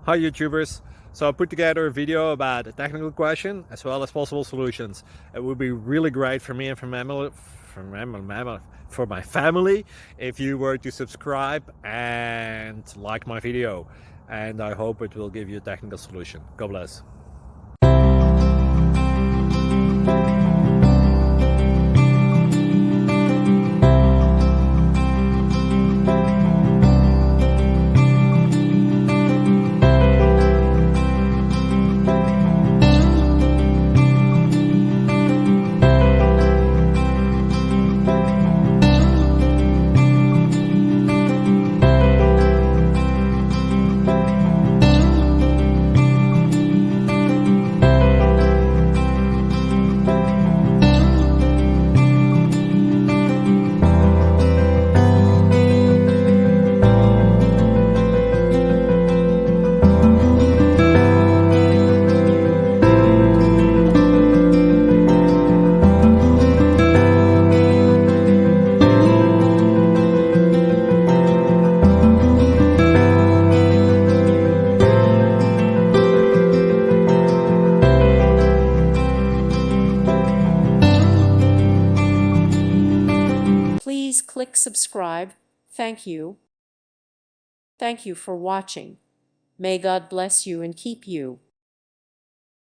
Hi YouTubers! So I put together a video about a technical question as well as possible solutions. It would be really great for me and for my family if you were to subscribe and like my video, and I hope it will give you a technical solution. God bless. Please click subscribe. Thank you. Thank you for watching. May God bless you and keep you.